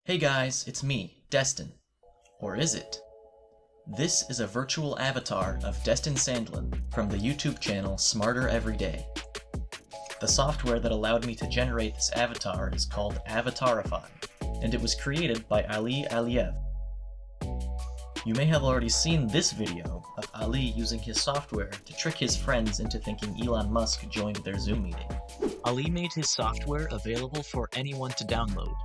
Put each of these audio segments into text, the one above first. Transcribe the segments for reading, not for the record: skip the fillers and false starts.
Hey guys, it's me, Destin. Or is it? This is a virtual avatar of Destin Sandlin from the YouTube channel Smarter Every Day. The software that allowed me to generate this avatar is called Avatarify, and it was created by Ali Aliev. You may have already seen this video of Ali using his software to trick his friends into thinking Elon Musk joined their Zoom meeting. Ali made his software available for anyone to download.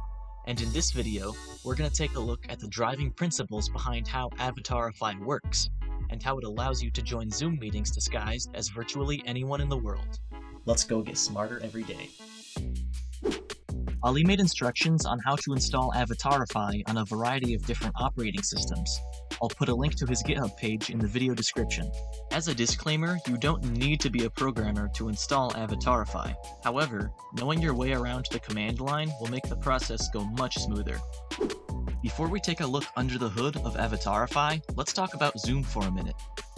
And in this video, we're going to take a look at the driving principles behind how Avatarify works, and how it allows you to join Zoom meetings disguised as virtually anyone in the world. Let's go get smarter every day. Ali made instructions on how to install Avatarify on a variety of different operating systems. I'll put a link to his GitHub page in the video description. As a disclaimer, you don't need to be a programmer to install Avatarify. However, knowing your way around the command line will make the process go much smoother. Before we take a look under the hood of Avatarify, let's talk about Zoom for a minute.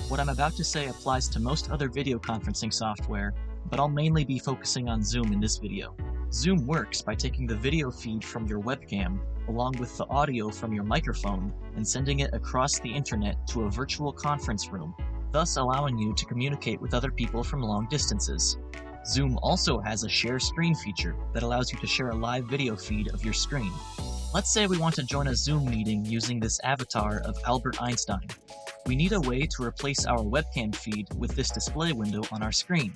What I'm about to say applies to most other video conferencing software, but I'll mainly be focusing on Zoom in this video. Zoom works by taking the video feed from your webcam, along with the audio from your microphone, and sending it across the internet to a virtual conference room, thus allowing you to communicate with other people from long distances. Zoom also has a share screen feature that allows you to share a live video feed of your screen. Let's say we want to join a Zoom meeting using this avatar of Albert Einstein. We need a way to replace our webcam feed with this display window on our screen.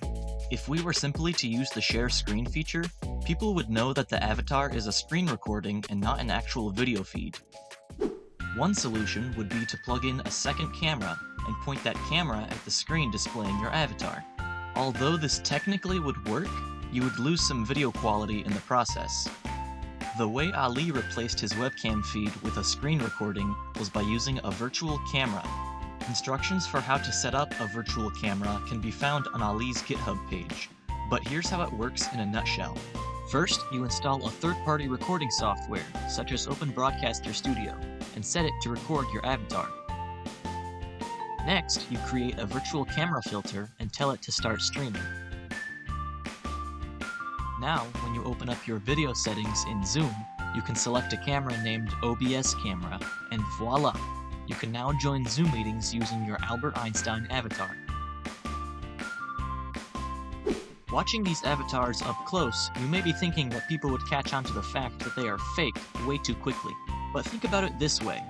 If we were simply to use the share screen feature, people would know that the avatar is a screen recording and not an actual video feed. One solution would be to plug in a second camera and point that camera at the screen displaying your avatar. Although this technically would work, you would lose some video quality in the process. The way Ali replaced his webcam feed with a screen recording was by using a virtual camera. Instructions for how to set up a virtual camera can be found on Ali's GitHub page, but here's how it works in a nutshell. First, you install a third-party recording software, such as Open Broadcaster Studio, and set it to record your avatar. Next, you create a virtual camera filter and tell it to start streaming. Now, when you open up your video settings in Zoom, you can select a camera named OBS Camera, and voila! You can now join Zoom meetings using your Albert Einstein avatar. Watching these avatars up close, you may be thinking that people would catch on to the fact that they are fake way too quickly. But think about it this way.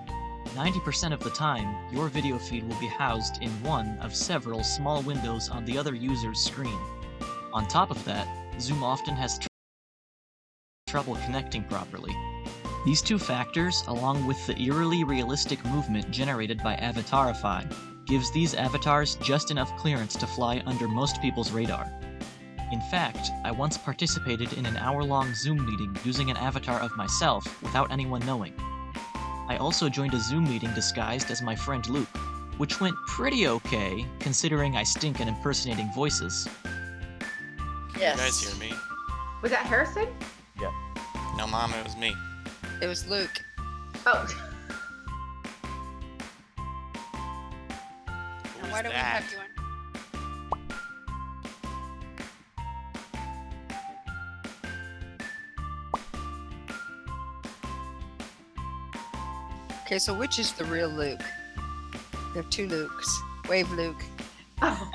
90% of the time, your video feed will be housed in one of several small windows on the other user's screen. On top of that, Zoom often has trouble connecting properly. These two factors, along with the eerily realistic movement generated by Avatarify, gives these avatars just enough clearance to fly under most people's radar. In fact, I once participated in an hour-long Zoom meeting using an avatar of myself without anyone knowing. I also joined a Zoom meeting disguised as my friend Luke, which went pretty okay, considering I stink at impersonating voices. Yes. You guys hear me? Was that Harrison? Yeah. No, Mom, it was me. It was Luke. Oh. And why don't we have you on? Okay, so which is the real Luke? We have two Lukes. Wave Luke. Oh.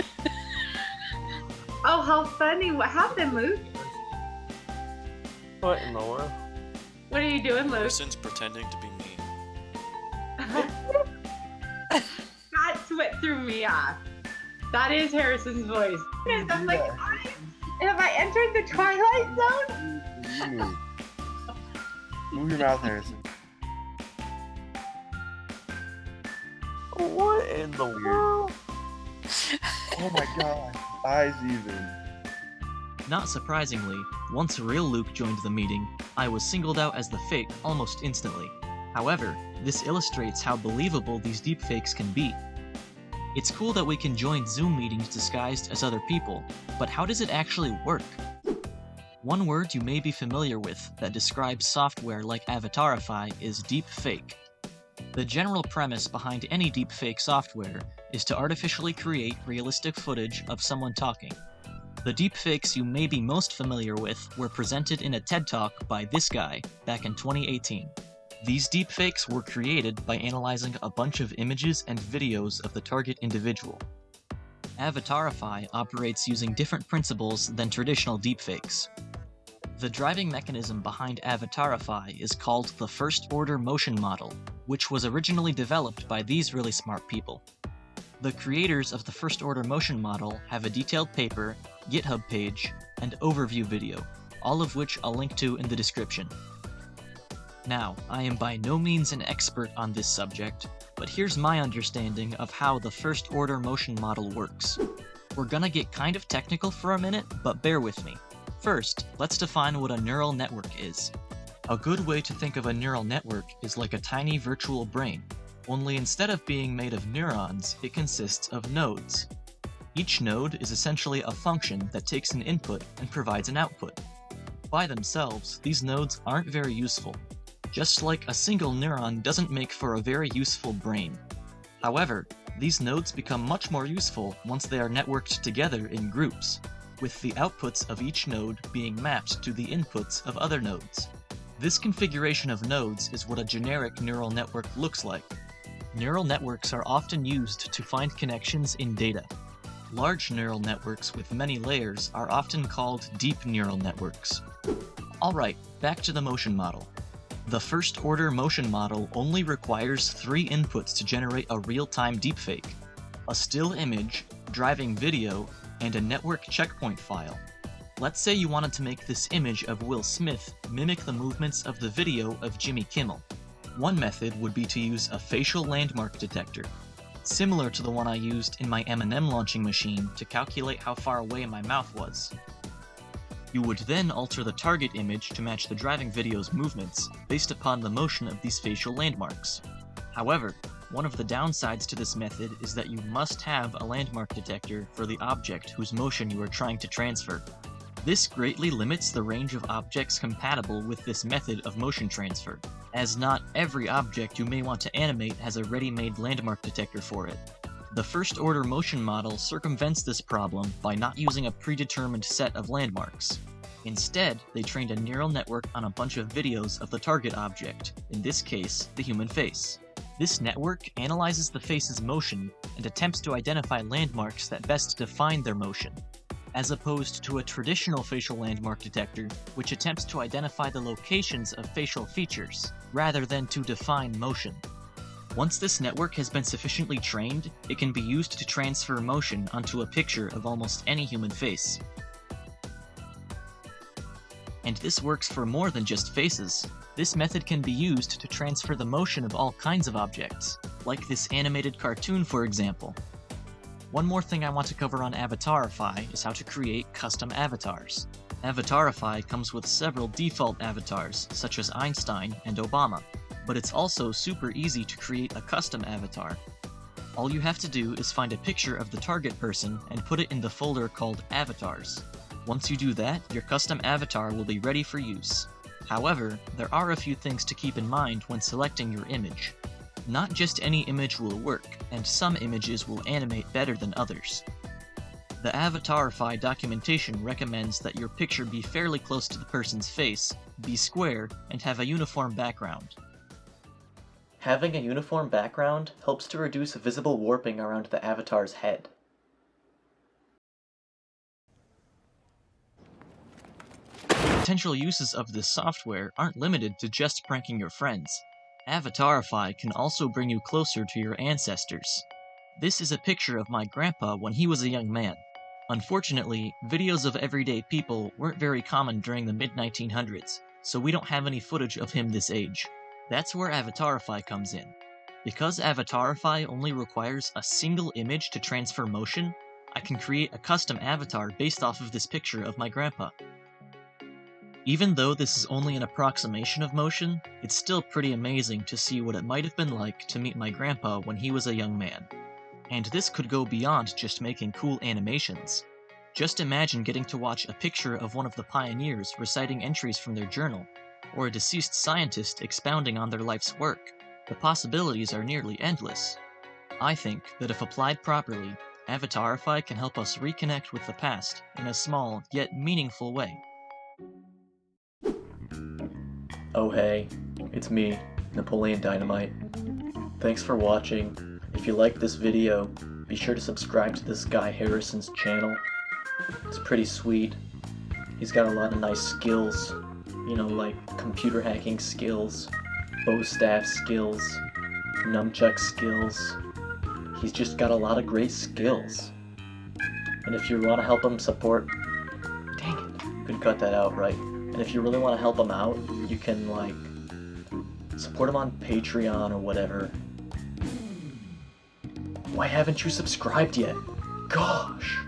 Oh, how funny. What happened, Luke? What in the world? What are you doing, Luke? Harrison's pretending to be me. That's what threw me off. That is Harrison's voice. I'm like, have I entered the Twilight Zone? You move. Move your mouth, Harrison. What in the world? Oh my god. Eyes even. Not surprisingly, once real Luke joined the meeting, I was singled out as the fake almost instantly. However, this illustrates how believable these deepfakes can be. It's cool that we can join Zoom meetings disguised as other people, but how does it actually work? One word you may be familiar with that describes software like Avatarify is deepfake. The general premise behind any deepfake software is to artificially create realistic footage of someone talking. The deepfakes you may be most familiar with were presented in a TED Talk by this guy back in 2018. These deepfakes were created by analyzing a bunch of images and videos of the target individual. Avatarify operates using different principles than traditional deepfakes. The driving mechanism behind Avatarify is called the first-order motion model, which was originally developed by these really smart people. The creators of the first-order motion model have a detailed paper, GitHub page, and overview video, all of which I'll link to in the description. Now, I am by no means an expert on this subject, but here's my understanding of how the first-order motion model works. We're gonna get kind of technical for a minute, but bear with me. First, let's define what a neural network is. A good way to think of a neural network is like a tiny virtual brain, only instead of being made of neurons, it consists of nodes. Each node is essentially a function that takes an input and provides an output. By themselves, these nodes aren't very useful. Just like a single neuron doesn't make for a very useful brain. However, these nodes become much more useful once they are networked together in groups, with the outputs of each node being mapped to the inputs of other nodes. This configuration of nodes is what a generic neural network looks like. Neural networks are often used to find connections in data. Large neural networks with many layers are often called deep neural networks. Alright, back to the motion model. The first-order motion model only requires 3 inputs to generate a real-time deepfake: a still image, driving video, and a network checkpoint file. Let's say you wanted to make this image of Will Smith mimic the movements of the video of Jimmy Kimmel. One method would be to use a facial landmark detector, similar to the one I used in my M&M launching machine to calculate how far away my mouth was. You would then alter the target image to match the driving video's movements based upon the motion of these facial landmarks. However, one of the downsides to this method is that you must have a landmark detector for the object whose motion you are trying to transfer. This greatly limits the range of objects compatible with this method of motion transfer, as not every object you may want to animate has a ready-made landmark detector for it. The first-order motion model circumvents this problem by not using a predetermined set of landmarks. Instead, they trained a neural network on a bunch of videos of the target object, in this case, the human face. This network analyzes the face's motion and attempts to identify landmarks that best define their motion, as opposed to a traditional facial landmark detector, which attempts to identify the locations of facial features, rather than to define motion. Once this network has been sufficiently trained, it can be used to transfer motion onto a picture of almost any human face. And this works for more than just faces. This method can be used to transfer the motion of all kinds of objects, like this animated cartoon, for example. One more thing I want to cover on Avatarify is how to create custom avatars. Avatarify comes with several default avatars, such as Einstein and Obama, but it's also super easy to create a custom avatar. All you have to do is find a picture of the target person and put it in the folder called Avatars. Once you do that, your custom avatar will be ready for use. However, there are a few things to keep in mind when selecting your image. Not just any image will work, and some images will animate better than others. The Avatarify documentation recommends that your picture be fairly close to the person's face, be square, and have a uniform background. Having a uniform background helps to reduce visible warping around the avatar's head. Potential uses of this software aren't limited to just pranking your friends. Avatarify can also bring you closer to your ancestors. This is a picture of my grandpa when he was a young man. Unfortunately, videos of everyday people weren't very common during the mid-1900s, so we don't have any footage of him this age. That's where Avatarify comes in. Because Avatarify only requires a single image to transfer motion, I can create a custom avatar based off of this picture of my grandpa. Even though this is only an approximation of motion, it's still pretty amazing to see what it might have been like to meet my grandpa when he was a young man. And this could go beyond just making cool animations. Just imagine getting to watch a picture of one of the pioneers reciting entries from their journal, or a deceased scientist expounding on their life's work. The possibilities are nearly endless. I think that if applied properly, Avatarify can help us reconnect with the past in a small yet meaningful way. Oh hey, it's me. Napoleon Dynamite. Thanks for watching. If you liked this video, be sure to subscribe to this guy Harrison's channel. It's pretty sweet. He's got a lot of nice skills, you know, like computer hacking skills, bow staff skills, nunchuck skills. He's just got a lot of great skills. And if you want to help him support... Dang it, couldn't cut that out right. And if you really want to help him out, you can, like, support him on Patreon or whatever. Why haven't you subscribed yet? Gosh!